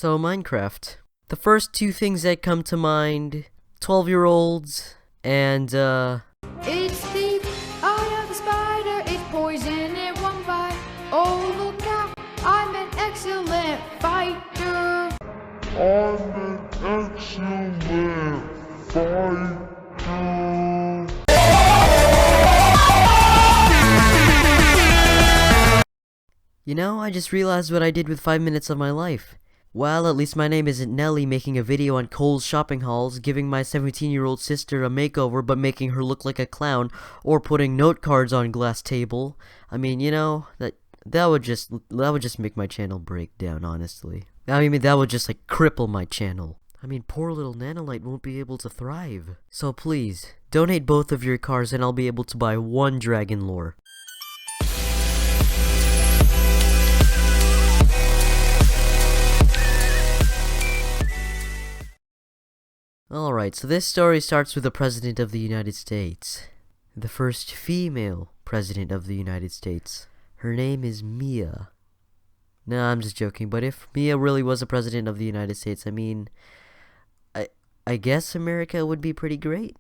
So, Minecraft. The first two things that come to mind, 12-year-olds, and, It's the eye of the spider, it's poison, it won't bite. Oh, look out, I'm an excellent fighter. You know, I just realized what I did with 5 minutes of my life. Well, at least my name isn't Nelly making a video on Kohl's shopping hauls, giving my 17-year-old sister a makeover but making her look like a clown, or putting note cards on glass table. I mean, you know, that would just make my channel break down, honestly. I mean, that would just like cripple my channel. I mean, poor little Nanolite won't be able to thrive. So please, donate both of your cars and I'll be able to buy one dragon lore. Alright, so this story starts with the President of the United States. The first female President of the United States. Her name is Mia. No, I'm just joking, but if Mia really was a President of the United States, I mean, I guess America would be pretty great.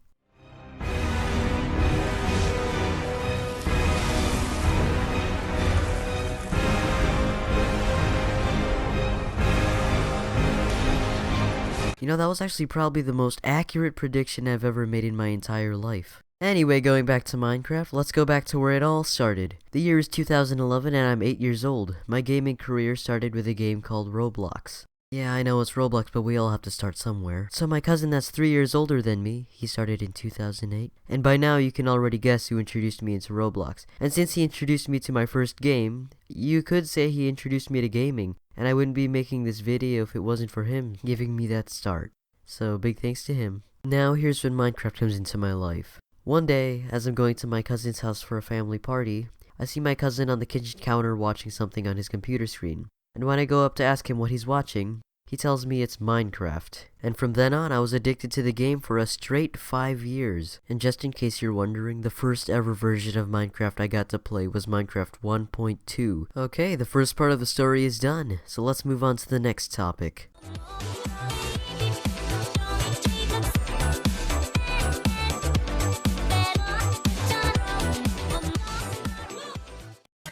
You know, that was actually probably the most accurate prediction I've ever made in my entire life. Anyway, going back to Minecraft, let's go back to where it all started. The year is 2011 and I'm 8 years old. My gaming career started with a game called Roblox. Yeah, I know it's Roblox, but we all have to start somewhere. So my cousin that's 3 years older than me, he started in 2008. And by now you can already guess who introduced me into Roblox. And since he introduced me to my first game, you could say he introduced me to gaming. And I wouldn't be making this video if it wasn't for him giving me that start. So big thanks to him. Now here's when Minecraft comes into my life. One day, as I'm going to my cousin's house for a family party, I see my cousin on the kitchen counter watching something on his computer screen. And when I go up to ask him what he's watching, he tells me it's Minecraft. And from then on, I was addicted to the game for a straight 5 years. And just in case you're wondering, the first ever version of Minecraft I got to play was Minecraft 1.2. Okay, the first part of the story is done, so let's move on to the next topic.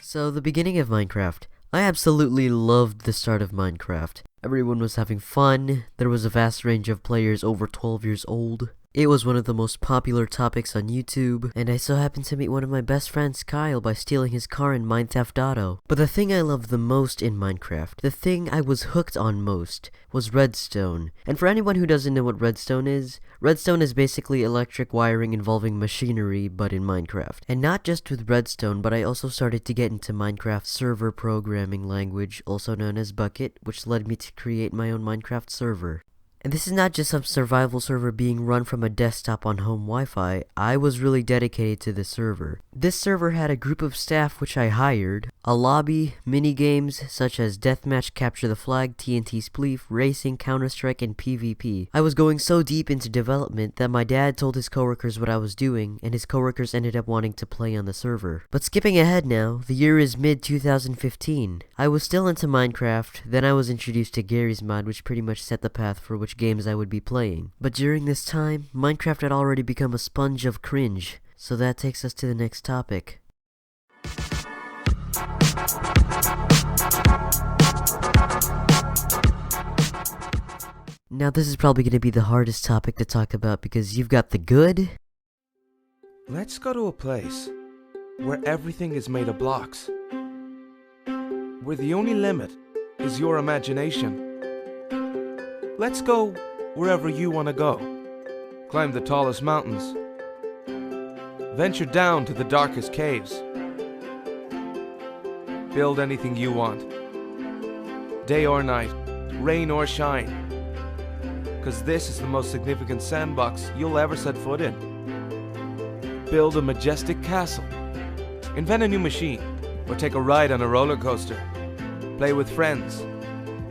So, the beginning of Minecraft. I absolutely loved the start of Minecraft. Everyone was having fun, there was a vast range of players over 12 years old. It was one of the most popular topics on YouTube, and I so happened to meet one of my best friends, Kyle, by stealing his car in Mine Theft Auto. But the thing I loved the most in Minecraft, the thing I was hooked on most, was redstone. And for anyone who doesn't know what redstone is basically electric wiring involving machinery, but in Minecraft. And not just with redstone, but I also started to get into Minecraft server programming language, also known as Bucket, which led me to create my own Minecraft server. And this is not just some survival server being run from a desktop on home Wi-Fi, I was really dedicated to the server. This server had a group of staff which I hired, a lobby, mini-games such as Deathmatch, Capture the Flag, TNT Spleef, Racing, Counter-Strike, and PvP. I was going so deep into development that my dad told his coworkers what I was doing, and his coworkers ended up wanting to play on the server. But skipping ahead now, the year is mid-2015. I was still into Minecraft, then I was introduced to Garry's Mod, which pretty much set the path for which games I would be playing. But during this time, Minecraft had already become a sponge of cringe, so that takes us to the next topic. Now this is probably going to be the hardest topic to talk about because you've got the good. Let's go to a place where everything is made of blocks, where the only limit is your imagination. Let's go wherever you want to go. Climb the tallest mountains. Venture down to the darkest caves. Build anything you want. Day or night, rain or shine. Because this is the most significant sandbox you'll ever set foot in. Build a majestic castle. Invent a new machine. Or take a ride on a roller coaster. Play with friends.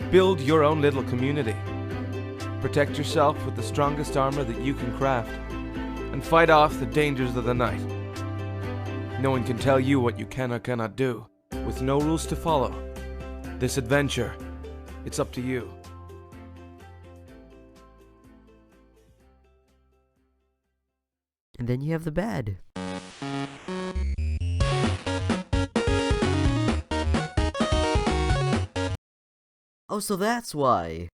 Build your own little community. Protect yourself with the strongest armor that you can craft, and fight off the dangers of the night. No one can tell you what you can or cannot do, with no rules to follow. This adventure, it's up to you. And then you have the bad. Oh, so that's why.